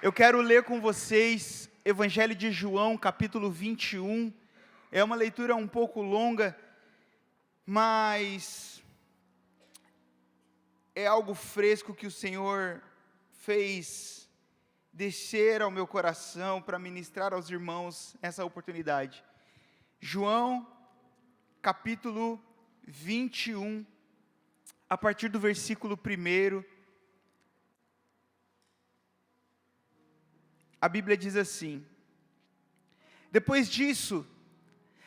Eu quero ler com vocês Evangelho de João, capítulo 21. É uma leitura um pouco longa, mas é algo fresco que o Senhor fez descer ao meu coração para ministrar aos irmãos essa oportunidade. João, capítulo 21, a partir do versículo 1. A Bíblia diz assim: depois disso,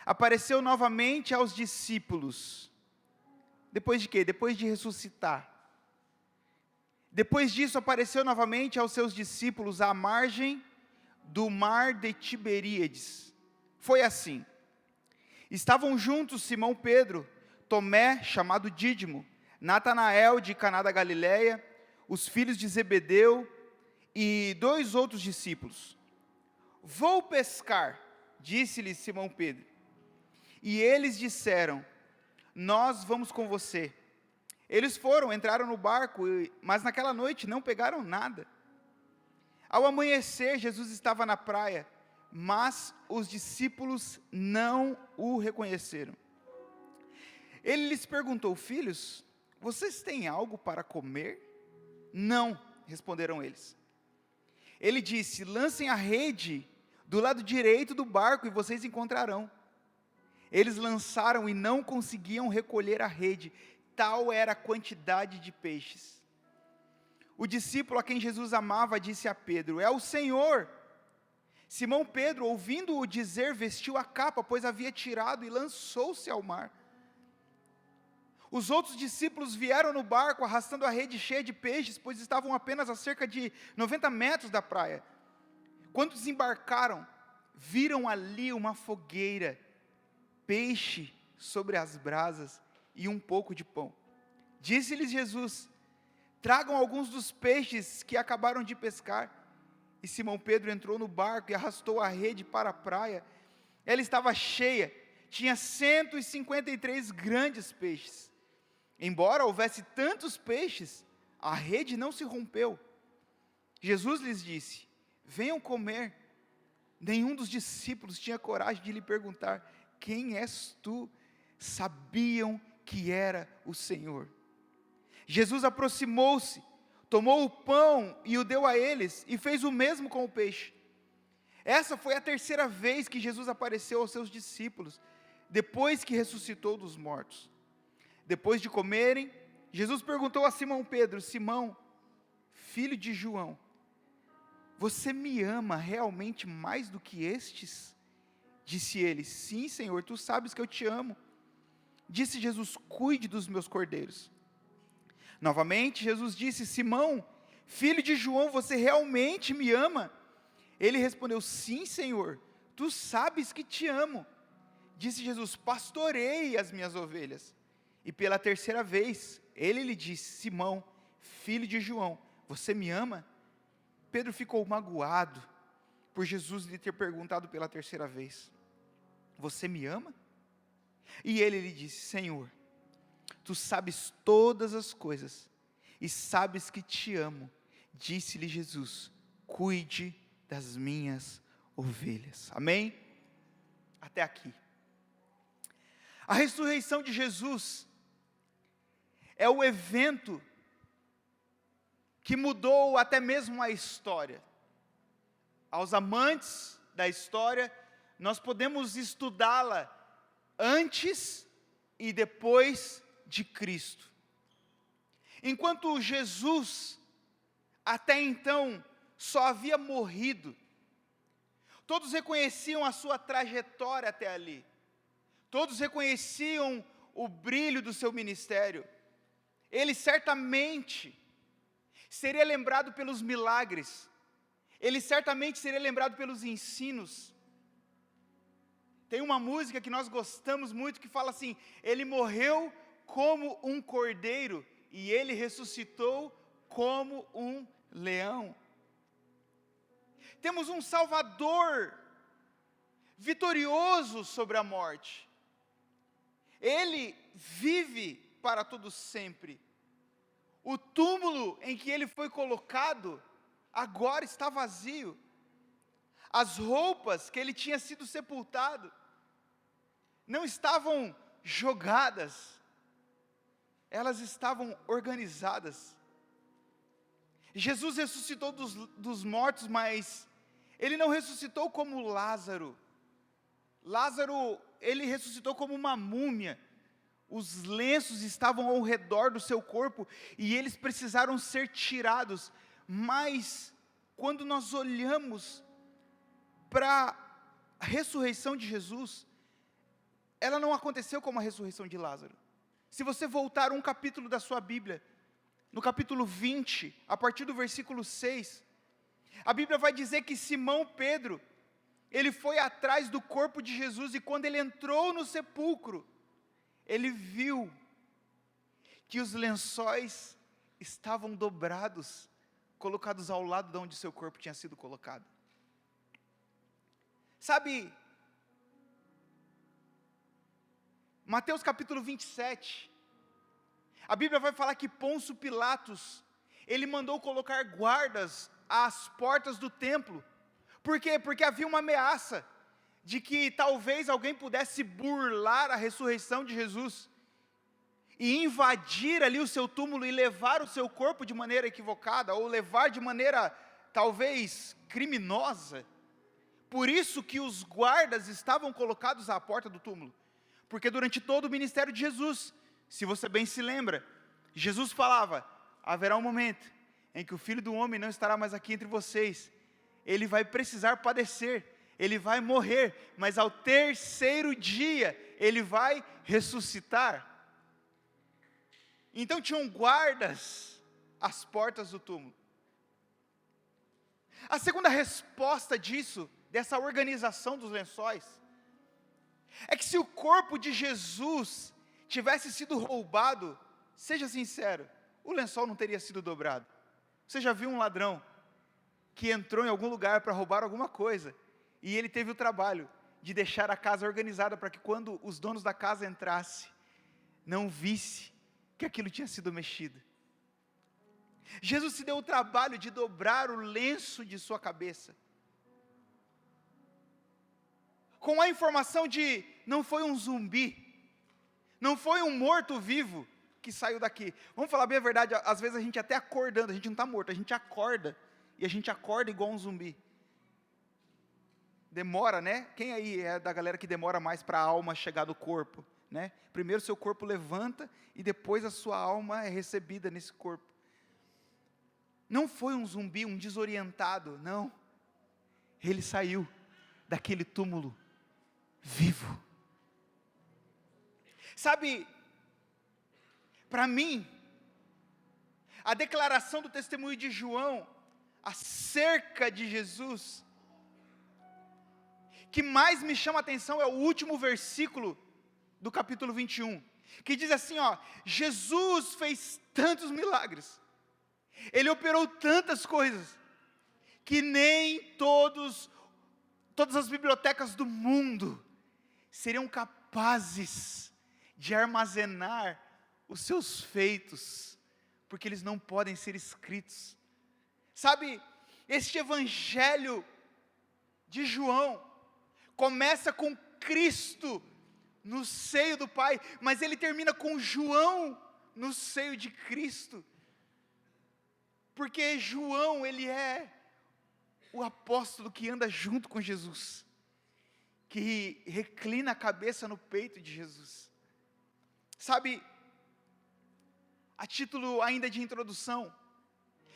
apareceu novamente aos discípulos. Depois de quê? Depois de ressuscitar. Depois disso, apareceu novamente aos seus discípulos à margem do mar de Tiberíades. Foi assim: estavam juntos Simão Pedro, Tomé, chamado Dídimo, Natanael de Caná da Galileia, os filhos de Zebedeu e 2 outros discípulos. Vou pescar, disse-lhe Simão Pedro. E eles disseram: nós vamos com você. Eles foram, entraram no barco, mas naquela noite não pegaram nada. Ao amanhecer, Jesus estava na praia, mas os discípulos não o reconheceram. Ele lhes perguntou: filhos, vocês têm algo para comer? Não, responderam eles. Ele disse: lancem a rede do lado direito do barco e vocês encontrarão. Eles lançaram e não conseguiam recolher a rede, tal era a quantidade de peixes. O discípulo a quem Jesus amava disse a Pedro: é o Senhor. Simão Pedro, ouvindo-o dizer, vestiu a capa, pois havia tirado, e lançou-se ao mar. Os outros discípulos vieram no barco, arrastando a rede cheia de peixes, pois estavam apenas a cerca de 90 metros da praia. Quando desembarcaram, viram ali uma fogueira, peixe sobre as brasas e um pouco de pão. Disse-lhes Jesus: tragam alguns dos peixes que acabaram de pescar. E Simão Pedro entrou no barco e arrastou a rede para a praia. Ela estava cheia, tinha 153 grandes peixes. Embora houvesse tantos peixes, a rede não se rompeu. Jesus lhes disse: venham comer. Nenhum dos discípulos tinha coragem de lhe perguntar: quem és tu? Sabiam que era o Senhor. Jesus aproximou-se, tomou o pão e o deu a eles, e fez o mesmo com o peixe. Essa foi a 3ª vez que Jesus apareceu aos seus discípulos, depois que ressuscitou dos mortos. Depois de comerem, Jesus perguntou a Simão Pedro: Simão, filho de João, você me ama realmente mais do que estes? Disse ele: sim, Senhor, tu sabes que eu te amo. Disse Jesus: cuide dos meus cordeiros. Novamente, Jesus disse: Simão, filho de João, você realmente me ama? Ele respondeu: sim, Senhor, tu sabes que te amo. Disse Jesus: pastoreie as minhas ovelhas. E pela 3ª vez, ele lhe disse: Simão, filho de João, você me ama? Pedro ficou magoado por Jesus lhe ter perguntado pela 3ª vez: você me ama? E ele lhe disse: Senhor, tu sabes todas as coisas, e sabes que te amo. Disse-lhe Jesus: cuide das minhas ovelhas. Amém? Até aqui. A ressurreição de Jesus é o evento que mudou até mesmo a história. Aos amantes da história, nós podemos estudá-la antes e depois de Cristo. Enquanto Jesus, até então, só havia morrido, todos reconheciam a sua trajetória até ali, todos reconheciam o brilho do seu ministério. Ele certamente seria lembrado pelos milagres, ele certamente seria lembrado pelos ensinos. Tem uma música que nós gostamos muito que fala assim: ele morreu como um cordeiro e ele ressuscitou como um leão. Temos um Salvador vitorioso sobre a morte. Ele vive para todo sempre. O túmulo em que ele foi colocado agora está vazio. As roupas que ele tinha sido sepultado não estavam jogadas, elas estavam organizadas. Jesus ressuscitou dos mortos, mas ele não ressuscitou como Lázaro. Lázaro, ele ressuscitou como uma múmia. Os lenços estavam ao redor do seu corpo e eles precisaram ser tirados. Mas, quando nós olhamos para a ressurreição de Jesus, ela não aconteceu como a ressurreição de Lázaro. Se você voltar um capítulo da sua Bíblia, no capítulo 20, a partir do versículo 6, a Bíblia vai dizer que Simão Pedro, ele foi atrás do corpo de Jesus, e quando ele entrou no sepulcro, ele viu que os lençóis estavam dobrados, colocados ao lado de onde seu corpo tinha sido colocado. Sabe, Mateus capítulo 27, a Bíblia vai falar que Pôncio Pilatos, ele mandou colocar guardas às portas do templo. Por quê? Porque havia uma ameaça de que talvez alguém pudesse burlar a ressurreição de Jesus e invadir ali o seu túmulo e levar o seu corpo de maneira equivocada, ou levar de maneira talvez criminosa. Por isso que os guardas estavam colocados à porta do túmulo, porque durante todo o ministério de Jesus, se você bem se lembra, Jesus falava: haverá um momento em que o Filho do Homem não estará mais aqui entre vocês, ele vai precisar padecer, ele vai morrer, mas ao terceiro dia, ele vai ressuscitar. Então tinham guardas às portas do túmulo. A segunda resposta disso, dessa organização dos lençóis, é que se o corpo de Jesus tivesse sido roubado, seja sincero, o lençol não teria sido dobrado. Você já viu um ladrão que entrou em algum lugar para roubar alguma coisa, e ele teve o trabalho de deixar a casa organizada para que quando os donos da casa entrassem, não visse que aquilo tinha sido mexido? Jesus se deu o trabalho de dobrar o lenço de sua cabeça, com a informação de não foi um zumbi, não foi um morto-vivo que saiu daqui. Vamos falar bem a verdade, às vezes a gente até acordando, a gente não está morto, a gente acorda, e a gente acorda igual um zumbi. Demora, né? Quem aí é da galera que demora mais para a alma chegar do corpo, né? Primeiro seu corpo levanta, e depois a sua alma é recebida nesse corpo. Não foi um zumbi, um desorientado, não. Ele saiu daquele túmulo vivo. Sabe, para mim, a declaração do testemunho de João acerca de Jesus, que mais me chama a atenção é o último versículo do capítulo 21, que diz assim, ó: Jesus fez tantos milagres, ele operou tantas coisas, que nem todas as bibliotecas do mundo seriam capazes de armazenar os seus feitos, porque eles não podem ser escritos. Sabe, este evangelho de João começa com Cristo no seio do Pai, mas ele termina com João no seio de Cristo, porque João, ele é o apóstolo que anda junto com Jesus, que reclina a cabeça no peito de Jesus. Sabe, a título ainda de introdução,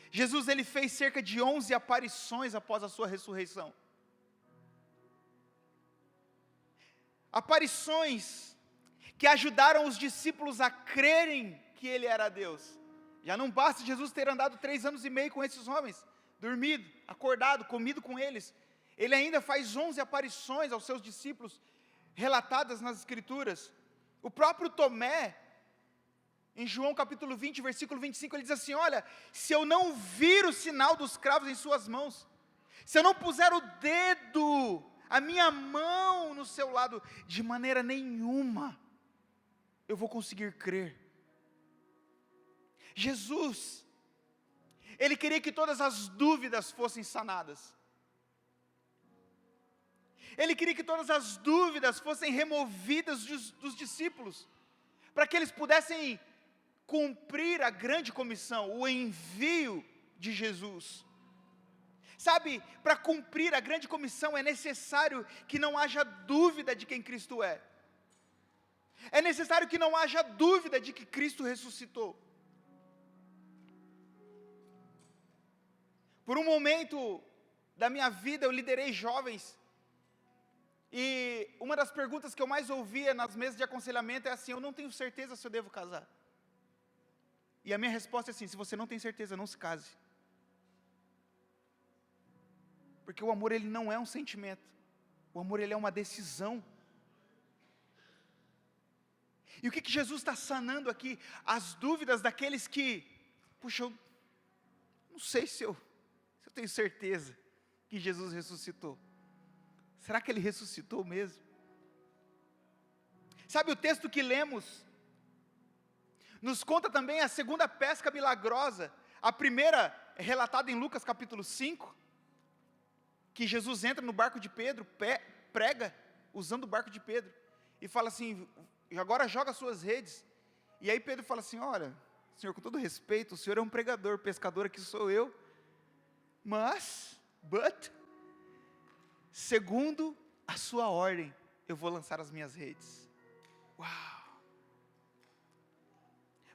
Jesus ele fez cerca de 11 aparições após a sua ressurreição. Aparições que ajudaram os discípulos a crerem que ele era Deus. Já não basta Jesus ter andado 3 anos e meio com esses homens, dormido, acordado, comido com eles. Ele ainda faz 11 aparições aos seus discípulos, relatadas nas Escrituras. O próprio Tomé, em João capítulo 20, versículo 25, ele diz assim: olha, se eu não vir o sinal dos cravos em suas mãos, se eu não puser o dedo, a minha mão no seu lado, de maneira nenhuma eu vou conseguir crer. Jesus Ele queria que todas as dúvidas fossem sanadas. Ele queria que todas as dúvidas fossem removidas dos discípulos, para que eles pudessem cumprir a grande comissão, o envio de Jesus. Sabe, para cumprir a grande comissão é necessário que não haja dúvida de quem Cristo é. É necessário que não haja dúvida de que Cristo ressuscitou. Por um momento da minha vida eu liderei jovens, e uma das perguntas que eu mais ouvia nas mesas de aconselhamento é assim: eu não tenho certeza se eu devo casar. E a minha resposta é assim: se você não tem certeza, não se case. Porque o amor, ele não é um sentimento. O amor, ele é uma decisão. E o que Jesus está sanando aqui? As dúvidas daqueles que, puxa, eu não sei se eu tenho certeza que Jesus ressuscitou. Será que ele ressuscitou mesmo? Sabe, o texto que lemos nos conta também a segunda pesca milagrosa. A primeira é relatada em Lucas capítulo 5, que Jesus entra no barco de Pedro, prega usando o barco de Pedro, e fala assim: agora joga suas redes. E aí Pedro fala assim: olha, Senhor, com todo respeito, o Senhor é um pregador, pescador aqui sou eu, but, segundo a sua ordem, eu vou lançar as minhas redes. Uau!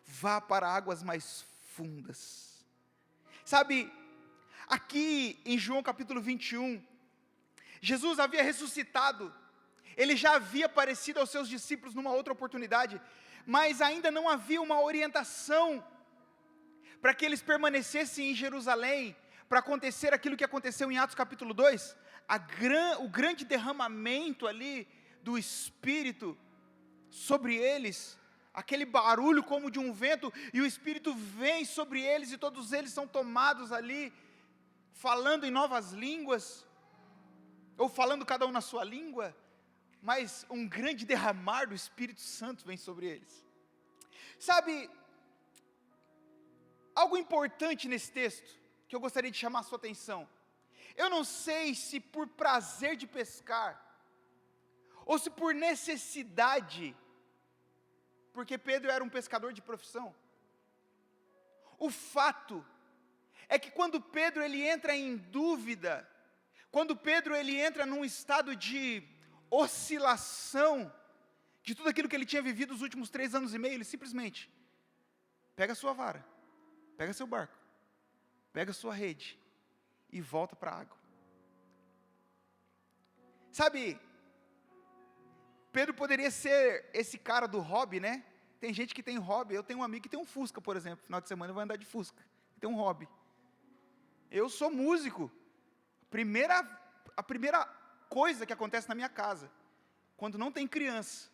Vá para águas mais fundas. Sabe, aqui em João capítulo 21, Jesus havia ressuscitado, ele já havia aparecido aos seus discípulos numa outra oportunidade, mas ainda não havia uma orientação para que eles permanecessem em Jerusalém, para acontecer aquilo que aconteceu em Atos capítulo 2, o grande derramamento ali do Espírito sobre eles, aquele barulho como de um vento, e o Espírito vem sobre eles, e todos eles são tomados ali, falando em novas línguas, ou falando cada um na sua língua, mas um grande derramar do Espírito Santo vem sobre eles. Sabe, algo importante nesse texto, que eu gostaria de chamar a sua atenção: eu não sei se por prazer de pescar, ou se por necessidade, porque Pedro era um pescador de profissão. O fato é que quando Pedro ele entra em dúvida, quando Pedro ele entra num estado de oscilação, de tudo aquilo que ele tinha vivido os últimos 3 anos e meio, ele simplesmente pega a sua vara, pega seu barco, pega a sua rede e volta para a água. Sabe, Pedro poderia ser esse cara do hobby, né? Tem gente que tem hobby. Eu tenho um amigo que tem um Fusca, por exemplo. Final de semana ele vai andar de Fusca. Tem um hobby. Eu sou músico. A primeira coisa que acontece na minha casa, quando não tem criança,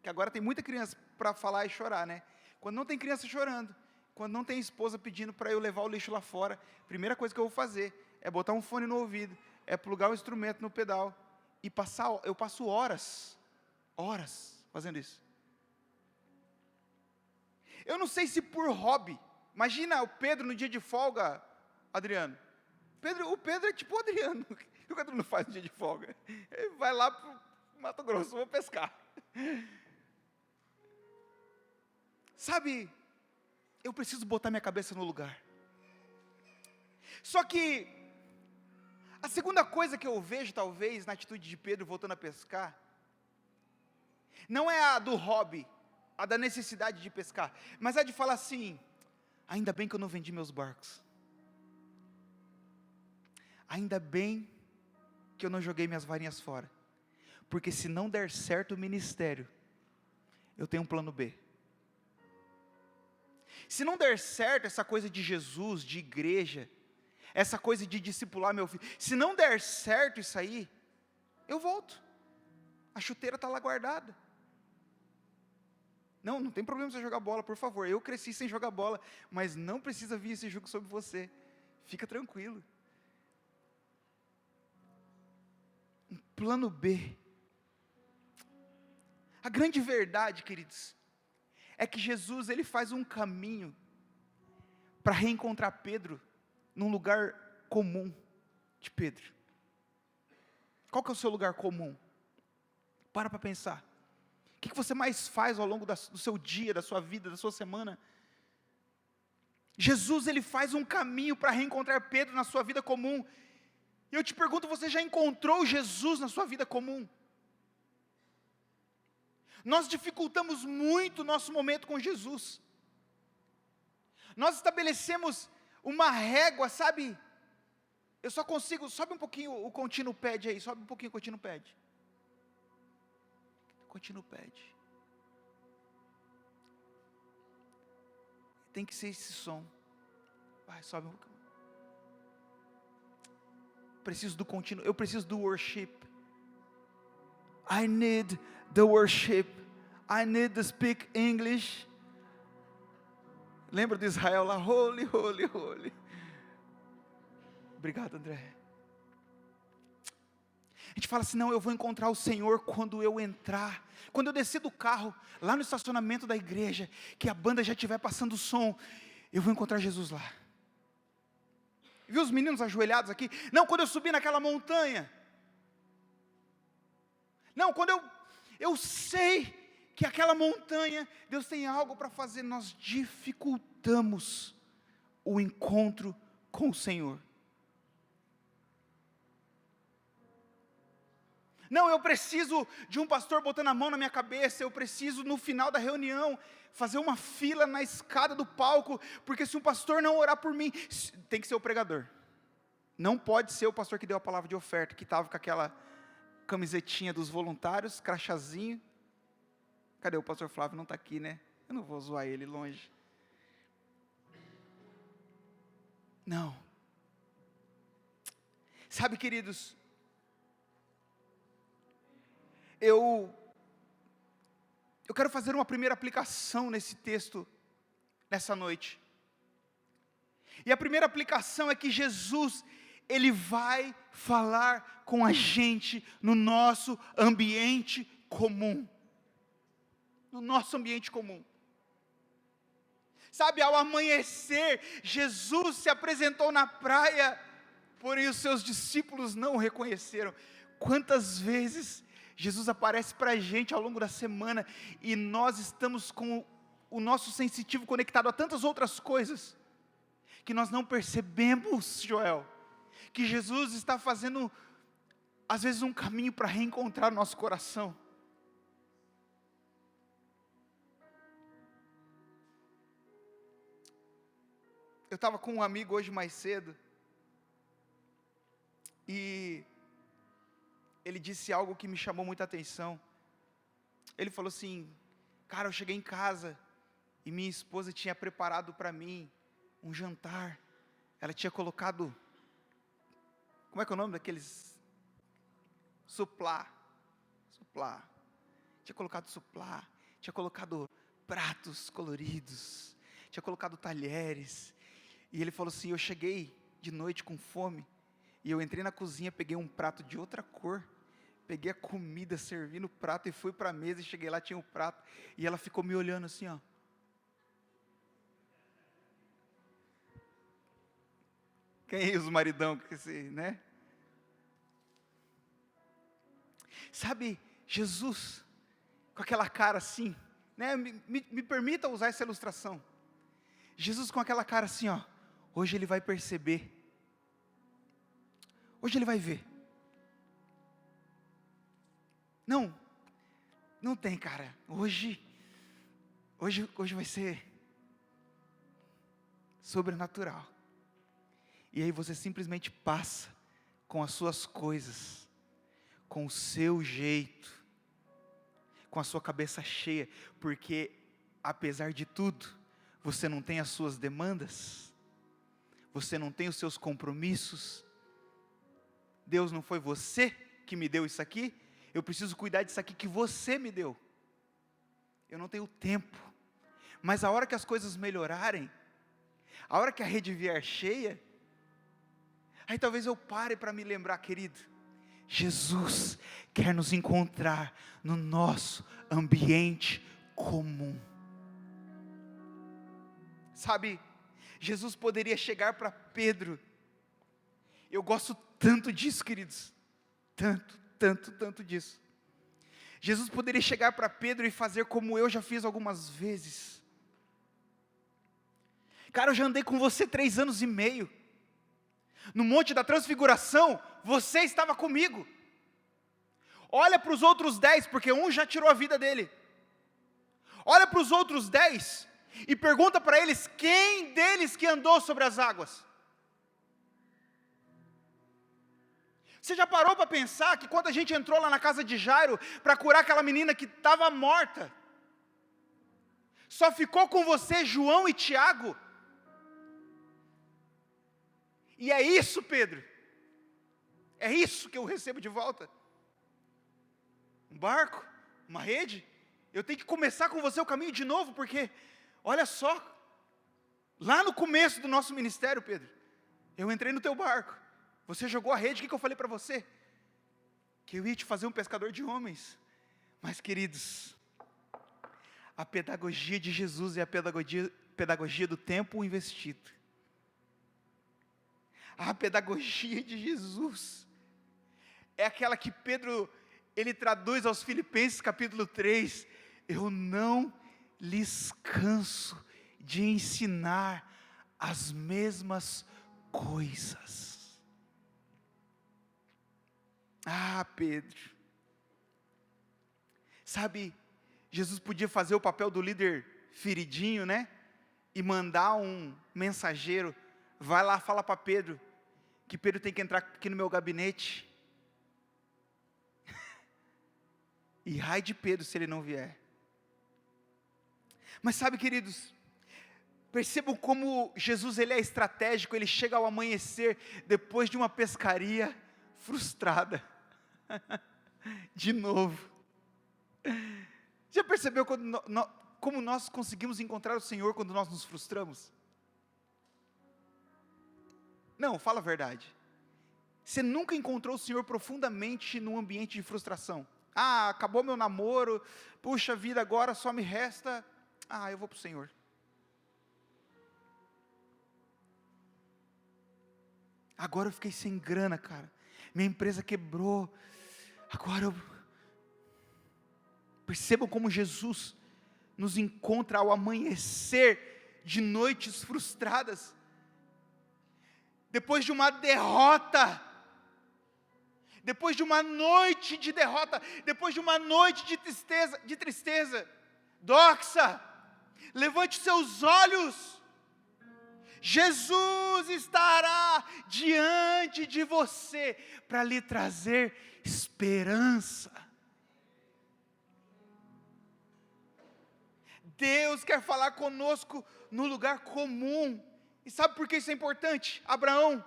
que agora tem muita criança para falar e chorar, né? Quando não tem criança chorando, quando não tem esposa pedindo para eu levar o lixo lá fora, a primeira coisa que eu vou fazer é botar um fone no ouvido, é plugar o instrumento no pedal, e eu passo horas fazendo isso. Eu não sei se por hobby. Imagina o Pedro no dia de folga, Adriano. O Pedro é tipo o Adriano. O que o Adriano faz no dia de folga? Ele vai lá para o Mato Grosso, vou pescar. Sabe, eu preciso botar minha cabeça no lugar. Só que a segunda coisa que eu vejo, talvez, na atitude de Pedro voltando a pescar, não é a do hobby, a da necessidade de pescar, mas é de falar assim: ainda bem que eu não vendi meus barcos, ainda bem que eu não joguei minhas varinhas fora, porque se não der certo o ministério, eu tenho um plano B. Se não der certo essa coisa de Jesus, de igreja, essa coisa de discipular meu filho, se não der certo isso aí, eu volto, a chuteira está lá guardada. Não tem problema você jogar bola, por favor. Eu cresci sem jogar bola, mas não precisa vir esse jugo sobre você. Fica tranquilo. Um plano B. A grande verdade, queridos, é que Jesus ele faz um caminho para reencontrar Pedro num lugar comum de Pedro. Qual que é o seu lugar comum? Para pensar. O que você mais faz ao longo do seu dia, da sua vida, da sua semana? Jesus, ele faz um caminho para reencontrar Pedro na sua vida comum. E eu te pergunto, você já encontrou Jesus na sua vida comum? Nós dificultamos muito o nosso momento com Jesus. Nós estabelecemos uma régua, sabe? Eu só consigo, sobe um pouquinho o contínuo pad aí, sobe um pouquinho o contínuo pad. Contínuo pad. Tem que ser esse som. Vai, sobe um pouquinho. Preciso do contínuo, eu preciso do worship. I need the worship. I need to speak English. Lembra de Israel lá? Holy, holy, holy. Obrigado, André. A gente fala assim, não, eu vou encontrar o Senhor quando eu entrar. Quando eu descer do carro, lá no estacionamento da igreja, que a banda já estiver passando o som, eu vou encontrar Jesus lá. Viu os meninos ajoelhados aqui? Não, quando eu subir naquela montanha. Não, quando eu sei que aquela montanha, Deus tem algo para fazer. Nós dificultamos o encontro com o Senhor. Não, eu preciso de um pastor botando a mão na minha cabeça, eu preciso no final da reunião fazer uma fila na escada do palco, porque se um pastor não orar por mim, tem que ser o pregador. Não pode ser o pastor que deu a palavra de oferta, que estava com aquela camisetinha dos voluntários, crachazinho. Cadê o pastor Flávio? Não está aqui, né? Eu não vou zoar ele longe. Não. Sabe, queridos, eu quero fazer uma primeira aplicação nesse texto, nessa noite. E a primeira aplicação é que Jesus, Ele vai falar com a gente no nosso ambiente comum. No nosso ambiente comum. Sabe, ao amanhecer, Jesus se apresentou na praia, porém os seus discípulos não o reconheceram. Quantas vezes Jesus aparece para a gente ao longo da semana, e nós estamos com o nosso sensitivo conectado a tantas outras coisas, que nós não percebemos, Joel, que Jesus está fazendo, às vezes, um caminho para reencontrar o nosso coração. Eu estava com um amigo hoje mais cedo, e ele disse algo que me chamou muita atenção. Ele falou assim, cara, eu cheguei em casa, e minha esposa tinha preparado para mim um jantar. Ela tinha colocado, como é que é o nome daqueles? Suplá. Tinha colocado suplá, tinha colocado pratos coloridos, tinha colocado talheres. E ele falou assim, eu cheguei de noite com fome, e eu entrei na cozinha, peguei um prato de outra cor, peguei a comida, servi no prato e fui para a mesa, e cheguei lá, tinha um prato, e ela ficou me olhando assim, ó. Quem é os maridão, né? Sabe, Jesus, com aquela cara assim, né? Me permita usar essa ilustração. Jesus com aquela cara assim, ó. Hoje ele vai perceber. Hoje ele vai ver. Não tem, cara. Hoje vai ser sobrenatural. E aí você simplesmente passa com as suas coisas, com o seu jeito, com a sua cabeça cheia, porque apesar de tudo, você não tem as suas demandas, você não tem os seus compromissos. Deus, não foi você que me deu isso aqui? Eu preciso cuidar disso aqui que você me deu. Eu não tenho tempo. Mas a hora que as coisas melhorarem, a hora que a rede vier cheia, aí talvez eu pare para me lembrar, querido, Jesus quer nos encontrar no nosso ambiente comum. Sabe, Jesus poderia chegar para Pedro. Eu gosto tanto disso, queridos. Tanto disso. Jesus poderia chegar para Pedro e fazer como eu já fiz algumas vezes. Cara, eu já andei com você 3 anos e meio. No Monte da Transfiguração, você estava comigo. Olha para os outros 10, porque um já tirou a vida dele. Olha para os outros 10 e pergunta para eles, quem deles que andou sobre as águas? Você já parou para pensar que quando a gente entrou lá na casa de Jairo, para curar aquela menina que estava morta, só ficou com você João e Tiago? E é isso, Pedro, é isso que eu recebo de volta? Um barco? Uma rede? Eu tenho que começar com você o caminho de novo, porque, olha só, lá no começo do nosso ministério, Pedro, eu entrei no teu barco, você jogou a rede, o que eu falei para você? Que eu ia te fazer um pescador de homens. Mas, queridos, a pedagogia de Jesus é a pedagogia do tempo investido. A pedagogia de Jesus é aquela que Pedro, ele traduz aos Filipenses capítulo 3, eu não lhes canso de ensinar as mesmas coisas. Ah, Pedro, sabe, Jesus podia fazer o papel do líder feridinho, né? E mandar um mensageiro, vai lá, fala para Pedro, que Pedro tem que entrar aqui no meu gabinete. E ai de Pedro se ele não vier. Mas sabe, queridos, percebam como Jesus ele é estratégico, ele chega ao amanhecer, depois de uma pescaria frustrada. De novo. Já percebeu como nós conseguimos encontrar o Senhor quando nós nos frustramos? Não, fala a verdade. Você nunca encontrou o Senhor profundamente num ambiente de frustração? Ah, acabou meu namoro, puxa vida, agora só me resta, eu vou para o Senhor. Agora eu fiquei sem grana, cara, minha empresa quebrou, agora eu... Percebam como Jesus nos encontra ao amanhecer de noites frustradas, depois de uma derrota, depois de uma noite de derrota, depois de uma noite de tristeza, Doxa, levante seus olhos, Jesus estará diante de você, para lhe trazer esperança. Deus quer falar conosco no lugar comum, e sabe por que isso é importante? Abraão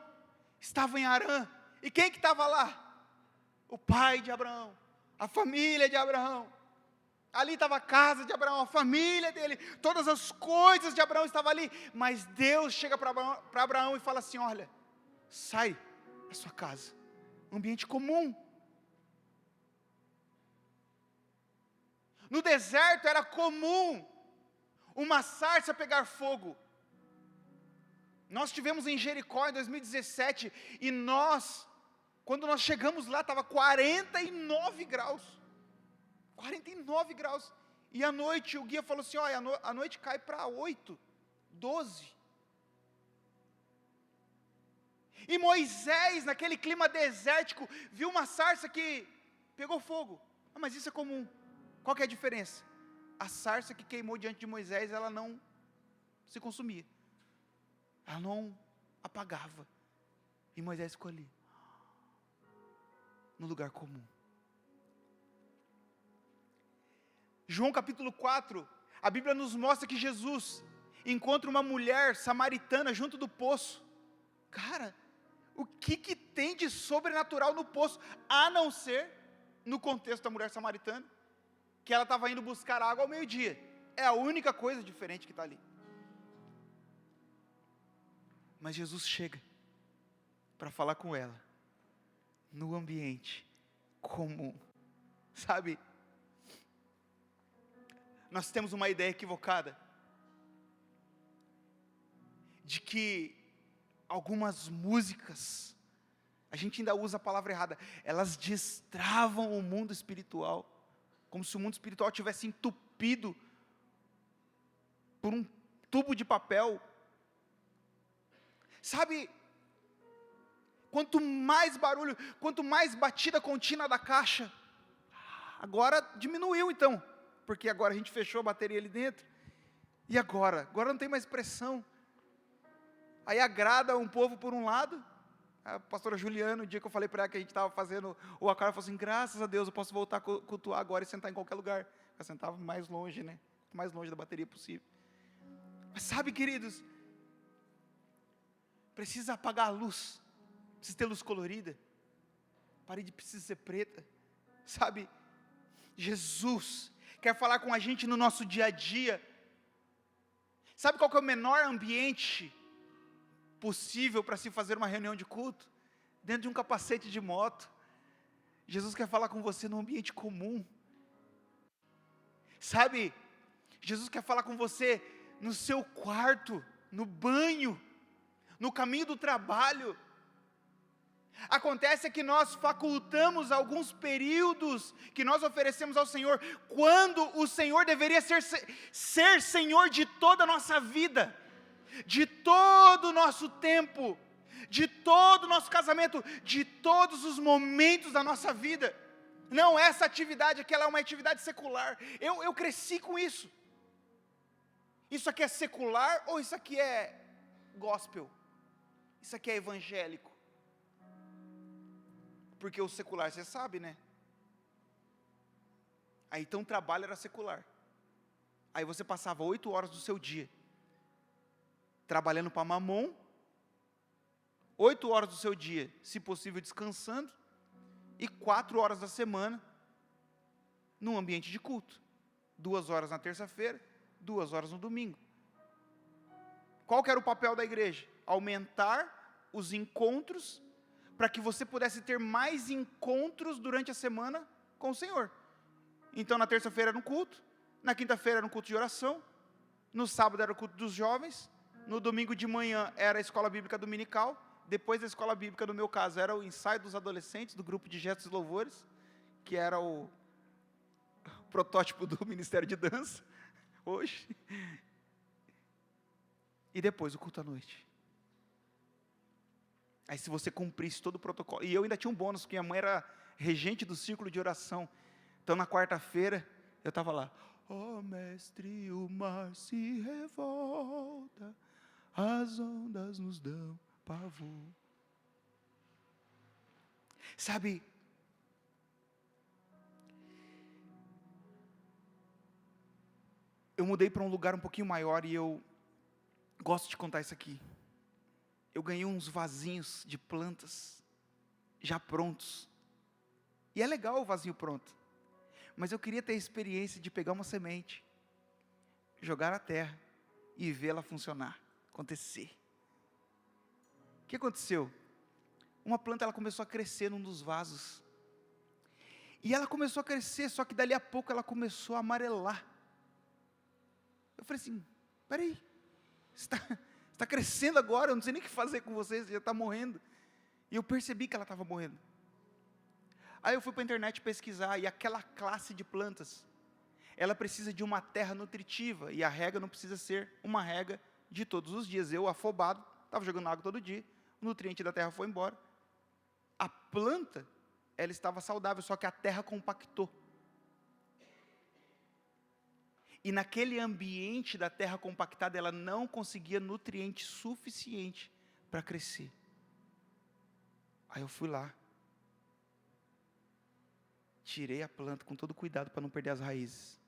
estava em Harã, e quem que estava lá? O pai de Abraão, a família de Abraão, ali estava a casa de Abraão, a família dele, todas as coisas de Abraão estavam ali, mas Deus chega para Abraão e fala assim, olha, sai da sua casa, ambiente comum. No deserto era comum uma sarça pegar fogo. Nós tivemos em Jericó em 2017, e quando nós chegamos lá, estava 49 graus, 49 graus, e à noite o guia falou assim, olha, a noite cai para 8, 12, e Moisés, naquele clima desértico, viu uma sarça que pegou fogo. Mas isso é comum. Qual que é a diferença? A sarça que queimou diante de Moisés, ela não se consumia, ela não apagava, e Moisés ficou ali, no lugar comum. João capítulo 4, a Bíblia nos mostra que Jesus encontra uma mulher samaritana junto do poço. Cara, o que tem de sobrenatural no poço, a não ser, no contexto da mulher samaritana, que ela estava indo buscar água ao meio-dia, é a única coisa diferente que está ali. Mas Jesus chega para falar com ela, no ambiente comum, sabe? Nós temos uma ideia equivocada de que algumas músicas, a gente ainda usa a palavra errada, elas destravam o mundo espiritual, como se o mundo espiritual tivesse entupido por um tubo de papel. Sabe, quanto mais barulho, quanto mais batida contínua da caixa, agora diminuiu então, porque agora a gente fechou a bateria ali dentro, e agora não tem mais pressão, aí agrada um povo por um lado. A pastora Juliana, o dia que eu falei para ela que a gente estava fazendo o acaro, ela falou assim, graças a Deus eu posso voltar a cultuar agora e sentar em qualquer lugar. Eu sentava mais longe, né? Mais longe da bateria possível. Mas sabe, queridos, precisa apagar a luz, precisa ter luz colorida, a parede precisa ser preta, sabe? Jesus quer falar com a gente no nosso dia a dia. Sabe qual que é o menor ambiente possível para se fazer uma reunião de culto? Dentro de um capacete de moto. Jesus quer falar com você num ambiente comum, sabe? Jesus quer falar com você no seu quarto, no banho, no caminho do trabalho. Acontece que nós facultamos alguns períodos que nós oferecemos ao Senhor, quando o Senhor deveria ser Senhor de toda a nossa vida, de todo o nosso tempo, de todo o nosso casamento, de todos os momentos da nossa vida. Não, essa atividade aqui, ela é uma atividade secular. Eu cresci com isso. Isso aqui é secular ou isso aqui é gospel? Isso aqui é evangélico? Porque o secular, você sabe, né? Aí então o trabalho era secular. Aí você passava 8 horas do seu dia trabalhando para Mamon, 8 horas do seu dia, se possível, descansando, e 4 horas da semana num ambiente de culto. 2 horas na terça-feira, 2 horas no domingo. Qual que era o papel da igreja? Aumentar os encontros, para que você pudesse ter mais encontros durante a semana com o Senhor. Então na terça-feira era um culto, na quinta-feira era um culto de oração, no sábado era o culto dos jovens, no domingo de manhã era a escola bíblica dominical, depois da escola bíblica, no meu caso, era o ensaio dos adolescentes, do grupo de gestos e louvores, que era o protótipo do ministério de dança, hoje. E depois o culto à noite. Aí se você cumprisse todo o protocolo, e eu ainda tinha um bônus, porque minha mãe era regente do círculo de oração, então na quarta-feira, eu estava lá, ó mestre, o mar se revolta, as ondas nos dão pavor. Sabe, eu mudei para um lugar um pouquinho maior e eu gosto de contar isso aqui. Eu ganhei uns vasinhos de plantas já prontos. E é legal o vasinho pronto. Mas eu queria ter a experiência de pegar uma semente, jogar na terra e ver ela funcionar, acontecer. O que aconteceu? Uma planta, ela começou a crescer num dos vasos. E ela começou a crescer, só que dali a pouco ela começou a amarelar. Eu falei assim, peraí, você está crescendo agora, eu não sei nem o que fazer com você já está morrendo. E eu percebi que ela estava morrendo. Aí eu fui para a internet pesquisar, e aquela classe de plantas, ela precisa de uma terra nutritiva, e a rega não precisa ser uma rega de todos os dias. Eu, afobado, estava jogando água todo dia, o nutriente da terra foi embora. A planta, ela estava saudável, só que a terra compactou. E naquele ambiente da terra compactada, ela não conseguia nutriente suficiente para crescer. Aí eu fui lá, tirei a planta com todo cuidado para não perder as raízes.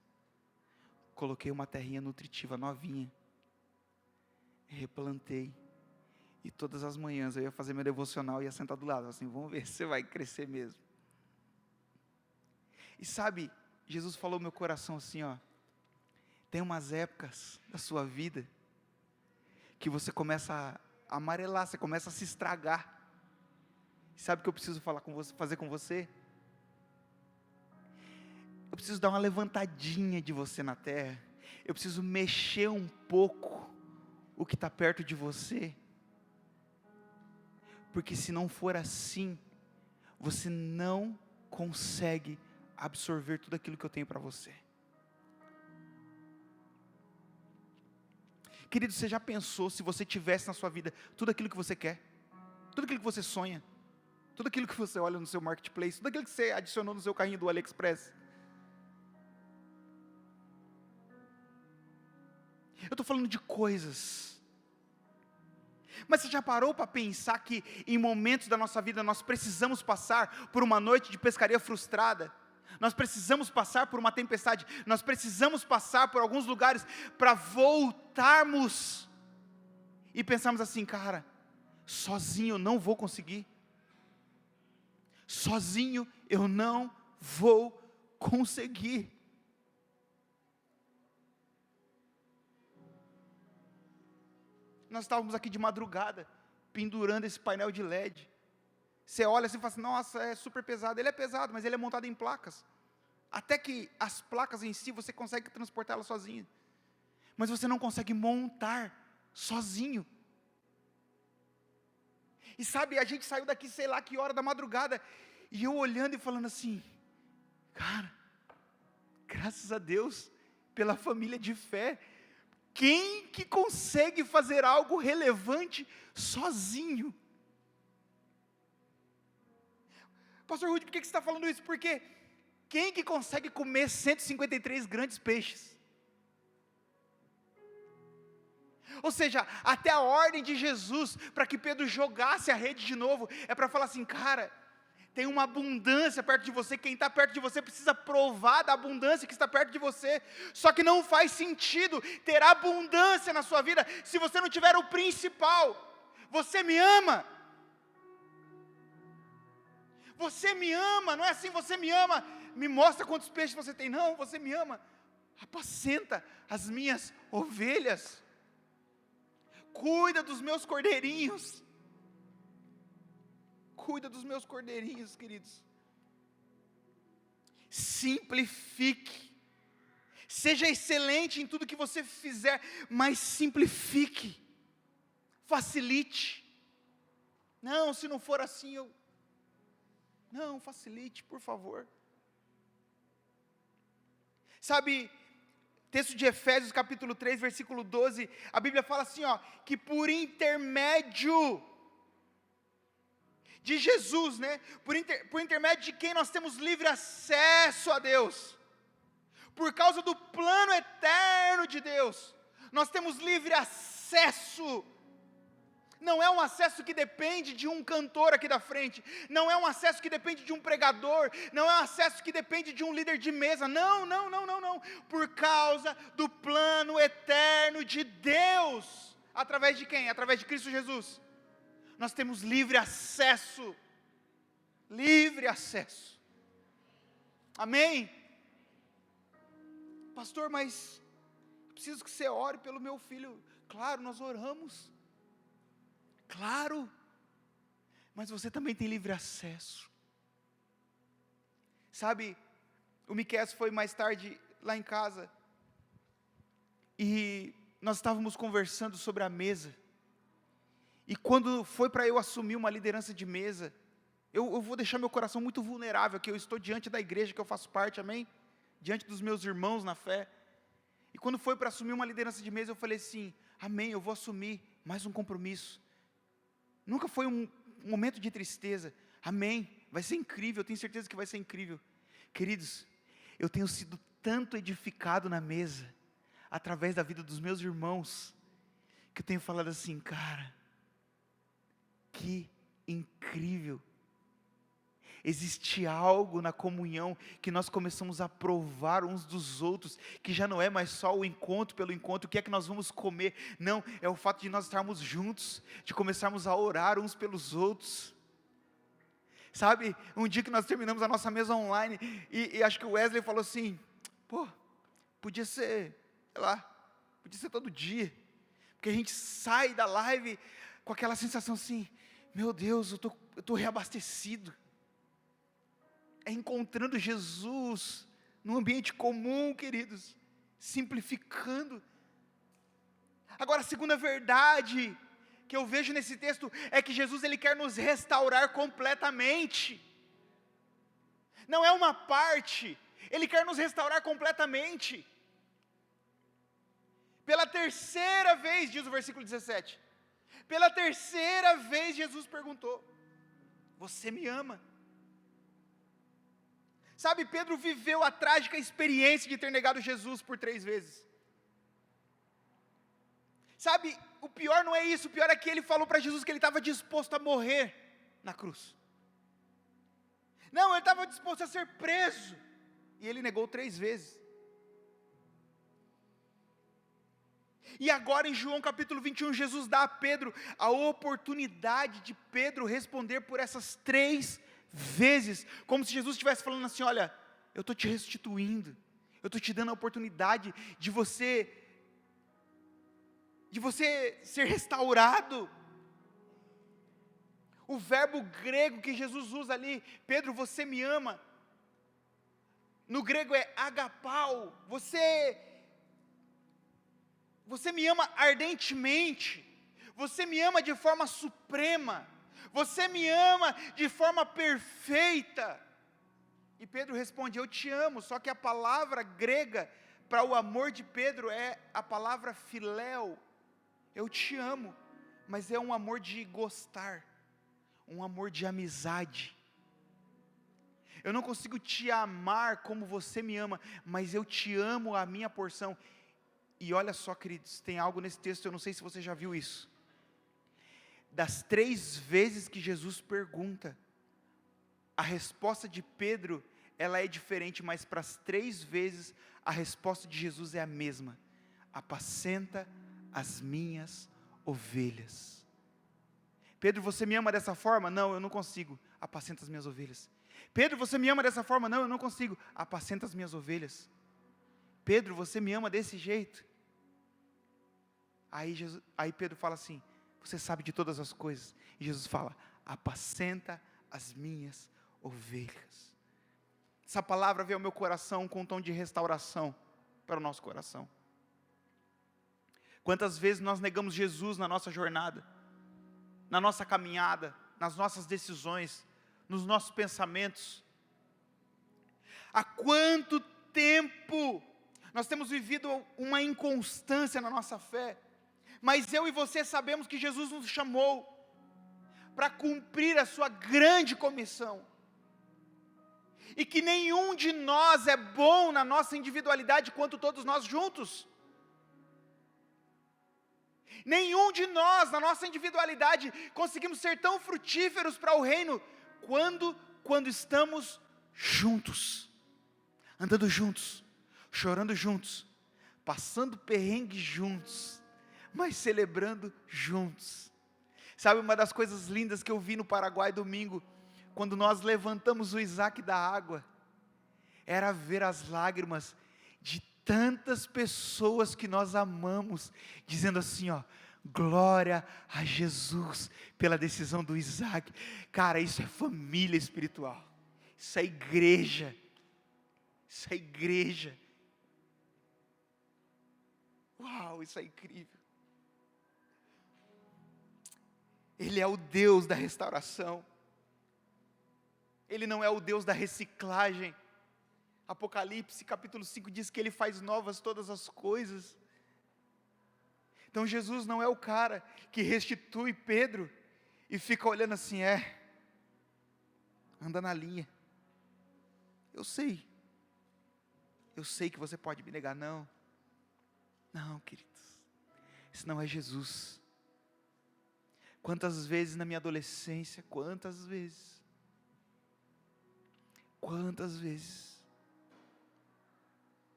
Coloquei uma terrinha nutritiva novinha, replantei. E todas as manhãs eu ia fazer meu devocional e ia sentar do lado, assim, vamos ver se você vai crescer mesmo. E sabe, Jesus falou no meu coração assim, ó, tem umas épocas da sua vida que você começa a amarelar, você começa a se estragar. Sabe o que eu preciso falar com você, fazer com você? Eu preciso dar uma levantadinha de você na terra. Eu preciso mexer um pouco o que está perto de você. Porque se não for assim, você não consegue absorver tudo aquilo que eu tenho para você. Querido, você já pensou se você tivesse na sua vida tudo aquilo que você quer? Tudo aquilo que você sonha? Tudo aquilo que você olha no seu marketplace? Tudo aquilo que você adicionou no seu carrinho do AliExpress? Eu estou falando de coisas. Mas você já parou para pensar que em momentos da nossa vida nós precisamos passar por uma noite de pescaria frustrada? Nós precisamos passar por uma tempestade, nós precisamos passar por alguns lugares para voltarmos e pensarmos assim, cara, sozinho eu não vou conseguir, sozinho eu não vou conseguir. Nós estávamos aqui de madrugada, pendurando esse painel de LED. Você olha assim e fala assim, nossa, é super pesado. Ele é pesado, mas ele é montado em placas. Até que as placas em si, você consegue transportá-las sozinho. Mas você não consegue montar sozinho. E sabe, a gente saiu daqui, sei lá que hora da madrugada, e eu olhando e falando assim, cara, graças a Deus, pela família de fé, quem que consegue fazer algo relevante sozinho? Pastor Rudy, por que você está falando isso? Porque quem que consegue comer 153 grandes peixes? Ou seja, até a ordem de Jesus, para que Pedro jogasse a rede de novo, é para falar assim, cara, tem uma abundância perto de você, quem está perto de você precisa provar da abundância que está perto de você, só que não faz sentido ter abundância na sua vida, se você não tiver o principal. Você me ama? Você me ama, não é assim, você me ama, me mostra quantos peixes você tem, não, você me ama, apacenta as minhas ovelhas, cuida dos meus cordeirinhos, queridos, simplifique, seja excelente em tudo que você fizer, mas simplifique, facilite, não, se não for assim, não, facilite, por favor. Sabe, texto de Efésios capítulo 3, versículo 12, a Bíblia fala assim, que por intermédio de Jesus, né, por intermédio de quem nós temos livre acesso a Deus, por causa do plano eterno de Deus, nós temos livre acesso. Não é um acesso que depende de um cantor aqui da frente, não é um acesso que depende de um pregador, não é um acesso que depende de um líder de mesa, não, por causa do plano eterno de Deus, através de quem? Através de Cristo Jesus, nós temos livre acesso, amém? Pastor, mas preciso que você ore pelo meu filho, claro, nós oramos, claro, mas você também tem livre acesso. Sabe, o Miqueias foi mais tarde lá em casa, e nós estávamos conversando sobre a mesa, e quando foi para eu assumir uma liderança de mesa, eu vou deixar meu coração muito vulnerável, que eu estou diante da igreja que eu faço parte, amém? Diante dos meus irmãos na fé, e quando foi para assumir uma liderança de mesa, eu falei assim, amém, eu vou assumir mais um compromisso. Nunca foi um momento de tristeza, amém, vai ser incrível, eu tenho certeza que vai ser incrível. Queridos, eu tenho sido tanto edificado na mesa, através da vida dos meus irmãos, que eu tenho falado assim, cara, que incrível, existe algo na comunhão, que nós começamos a provar uns dos outros, que já não é mais só o encontro pelo encontro, o que é que nós vamos comer, não, é o fato de nós estarmos juntos, de começarmos a orar uns pelos outros. Sabe, um dia que nós terminamos a nossa mesa online, e acho que o Wesley falou assim, podia ser, sei lá, podia ser todo dia, porque a gente sai da live com aquela sensação assim, meu Deus, eu estou reabastecido, é encontrando Jesus, num ambiente comum, queridos, simplificando, Agora, a segunda verdade que eu vejo nesse texto é que Jesus, ele quer nos restaurar completamente. Não é uma parte, ele quer nos restaurar completamente. Pela terceira vez, diz o versículo 17, pela terceira vez Jesus perguntou: você me ama? Sabe, Pedro viveu a trágica experiência de ter negado Jesus por 3 vezes. Sabe, o pior não é isso, o pior é que ele falou para Jesus que ele estava disposto a morrer na cruz. Não, ele estava disposto a ser preso, e ele negou 3 vezes. E agora em João capítulo 21, Jesus dá a Pedro a oportunidade de Pedro responder por essas 3 vezes, como se Jesus estivesse falando assim: olha, eu estou te restituindo, eu estou te dando a oportunidade de você ser restaurado. O verbo grego que Jesus usa ali, Pedro, você me ama, no grego é agapau, você me ama ardentemente, você me ama de forma suprema, você me ama de forma perfeita. E Pedro responde: eu te amo, só que a palavra grega para o amor de Pedro é a palavra filéu. Eu te amo, mas é um amor de gostar, um amor de amizade. Eu não consigo te amar como você me ama, mas eu te amo a minha porção. E olha só, queridos, tem algo nesse texto, eu não sei se você já viu isso. Das 3 vezes que Jesus pergunta, a resposta de Pedro, ela é diferente, mas para as 3 vezes, a resposta de Jesus é a mesma: apacenta as minhas ovelhas. Pedro, você me ama dessa forma? Não, eu não consigo. Apacenta as minhas ovelhas. Pedro, você me ama dessa forma? Não, eu não consigo. Apacenta as minhas ovelhas. Pedro, você me ama desse jeito? Aí Pedro fala assim: você sabe de todas as coisas. E Jesus fala: apacenta as minhas ovelhas. Essa palavra veio ao meu coração com um tom de restauração para o nosso coração. Quantas vezes nós negamos Jesus na nossa jornada, na nossa caminhada, nas nossas decisões, nos nossos pensamentos? Há quanto tempo nós temos vivido uma inconstância na nossa fé? Mas eu e você sabemos que Jesus nos chamou para cumprir a sua grande comissão, e que nenhum de nós é bom na nossa individualidade quanto todos nós juntos. Nenhum de nós, na nossa individualidade, conseguimos ser tão frutíferos para o reino, quando estamos juntos, andando juntos, chorando juntos, passando perrengue juntos, mas celebrando juntos. Sabe, uma das coisas lindas que eu vi no Paraguai domingo, quando nós levantamos o Isaac da água, era ver as lágrimas de tantas pessoas que nós amamos, dizendo assim, ó: glória a Jesus pela decisão do Isaac. Cara, isso é família espiritual, isso é igreja, isso é igreja. Uau, isso é incrível. Ele é o Deus da restauração, Ele não é o Deus da reciclagem. Apocalipse capítulo 5 diz que Ele faz novas todas as coisas. Então Jesus não é o cara que restitui Pedro e fica olhando assim: anda na linha, eu sei que você pode me negar. Não, queridos, isso não é Jesus. Quantas vezes na minha adolescência, quantas vezes,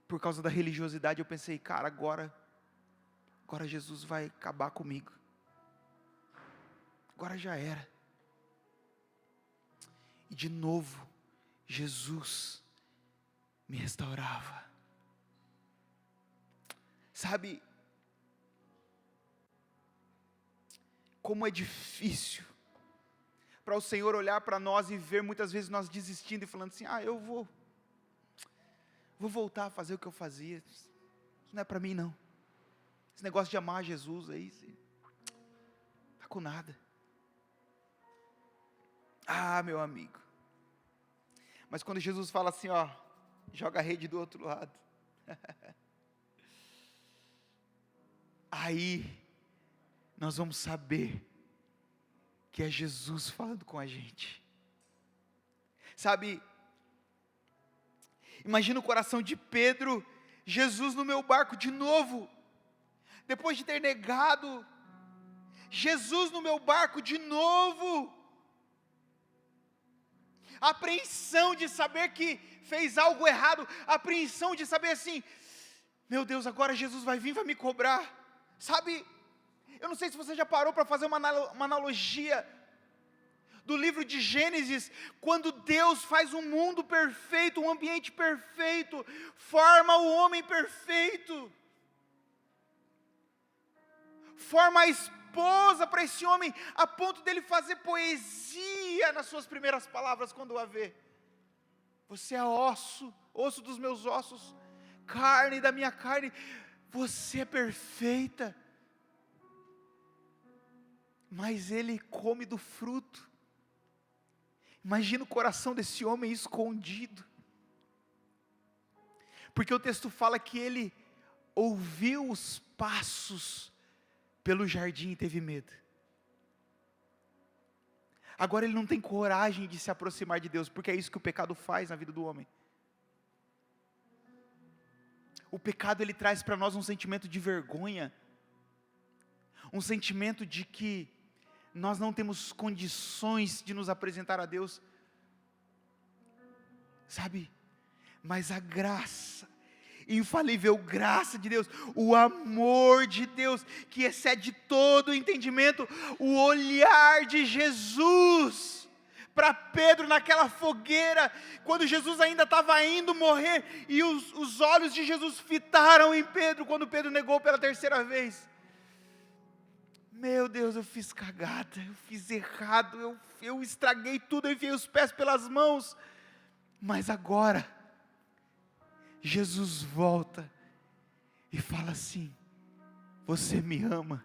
por causa da religiosidade eu pensei: cara, agora Jesus vai acabar comigo, agora já era. E de novo, Jesus me restaurava. Sabe, como é difícil para o Senhor olhar para nós e ver muitas vezes nós desistindo e falando assim: eu vou voltar a fazer o que eu fazia, isso não é para mim não. Esse negócio de amar Jesus aí, não está com nada. Ah, meu amigo. Mas quando Jesus fala assim, ó, joga a rede do outro lado. Aí, nós vamos saber que é Jesus falando com a gente. Sabe, imagina o coração de Pedro, Jesus no meu barco de novo, depois de ter negado, Jesus no meu barco de novo, a apreensão de saber que fez algo errado, a apreensão de saber assim, meu Deus, agora Jesus vai vir, vai me cobrar, sabe, eu não sei se você já parou para fazer uma analogia, do livro de Gênesis, quando Deus faz um mundo perfeito, um ambiente perfeito, forma o homem perfeito, forma a esposa para esse homem, a ponto dele fazer poesia nas suas primeiras palavras quando a vê. Você é osso, osso dos meus ossos, carne da minha carne, você é perfeita. Mas ele come do fruto. Imagina o coração desse homem escondido, porque o texto fala que ele ouviu os passos pelo jardim e teve medo. Agora ele não tem coragem de se aproximar de Deus, porque é isso que o pecado faz na vida do homem. O pecado ele traz para nós um sentimento de vergonha, um sentimento de que nós não temos condições de nos apresentar a Deus, sabe, mas a graça, infalível graça de Deus, o amor de Deus, que excede todo o entendimento, o olhar de Jesus, para Pedro naquela fogueira, quando Jesus ainda estava indo morrer, e os olhos de Jesus fitaram em Pedro, quando Pedro negou pela terceira vez, meu Deus, eu fiz cagada, eu fiz errado, eu estraguei tudo, eu enfiei os pés pelas mãos, mas agora, Jesus volta, e fala assim, você me ama?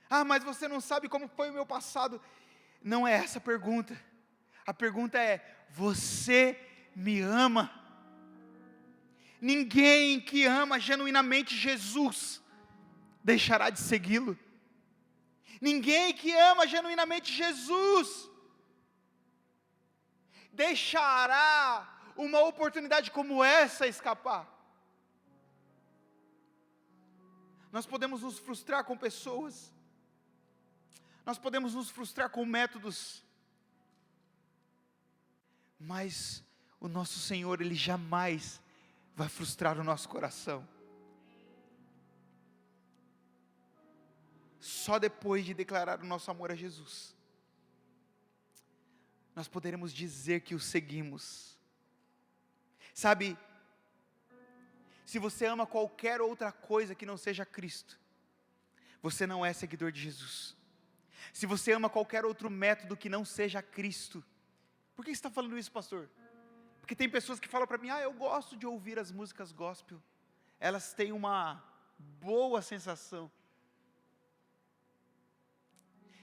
Ah, mas você não sabe como foi o meu passado, não é essa a pergunta é, você me ama? Ninguém que ama genuinamente Jesus, deixará de segui-lo. Ninguém que ama genuinamente Jesus deixará uma oportunidade como essa escapar. Nós podemos nos frustrar com pessoas, nós podemos nos frustrar com métodos, mas o nosso Senhor, Ele jamais vai frustrar o nosso coração. Só depois de declarar o nosso amor a Jesus, nós poderemos dizer que o seguimos. Sabe, se você ama qualquer outra coisa que não seja Cristo, você não é seguidor de Jesus. Se você ama qualquer outro método que não seja Cristo, por que você está falando isso, pastor? Porque tem pessoas que falam para mim, eu gosto de ouvir as músicas gospel, elas têm uma boa sensação.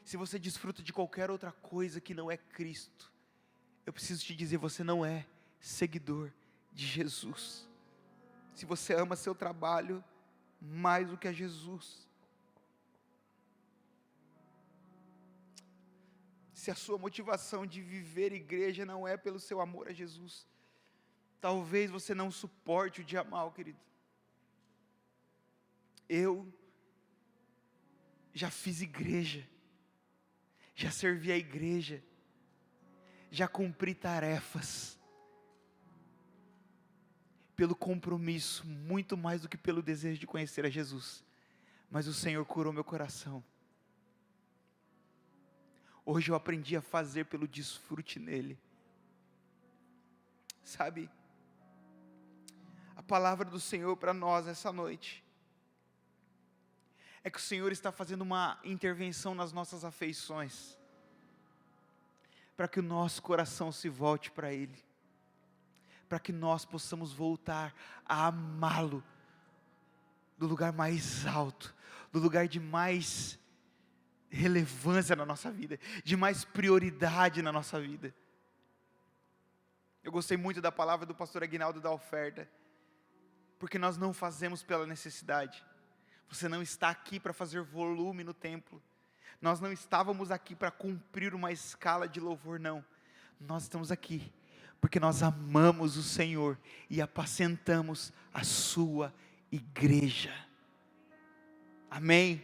Se você desfruta de qualquer outra coisa que não é Cristo, eu preciso te dizer, você não é seguidor de Jesus. Se você ama seu trabalho mais do que a Jesus, se a sua motivação de viver igreja não é pelo seu amor a Jesus, talvez você não suporte o dia mal, querido. Eu já fiz igreja, já servi a igreja, já cumpri tarefas, pelo compromisso, muito mais do que pelo desejo de conhecer a Jesus, mas o Senhor curou meu coração. Hoje eu aprendi a fazer pelo desfrute nele. Sabe, a palavra do Senhor para nós essa noite, é que o Senhor está fazendo uma intervenção nas nossas afeições, para que o nosso coração se volte para Ele, para que nós possamos voltar a amá-lo, do lugar mais alto, do lugar de mais relevância na nossa vida, de mais prioridade na nossa vida. Eu gostei muito da palavra do pastor Aguinaldo da oferta, porque nós não fazemos pela necessidade. Você não está aqui para fazer volume no templo, nós não estávamos aqui para cumprir uma escala de louvor, não. Nós estamos aqui porque nós amamos o Senhor e apacentamos a sua igreja. Amém?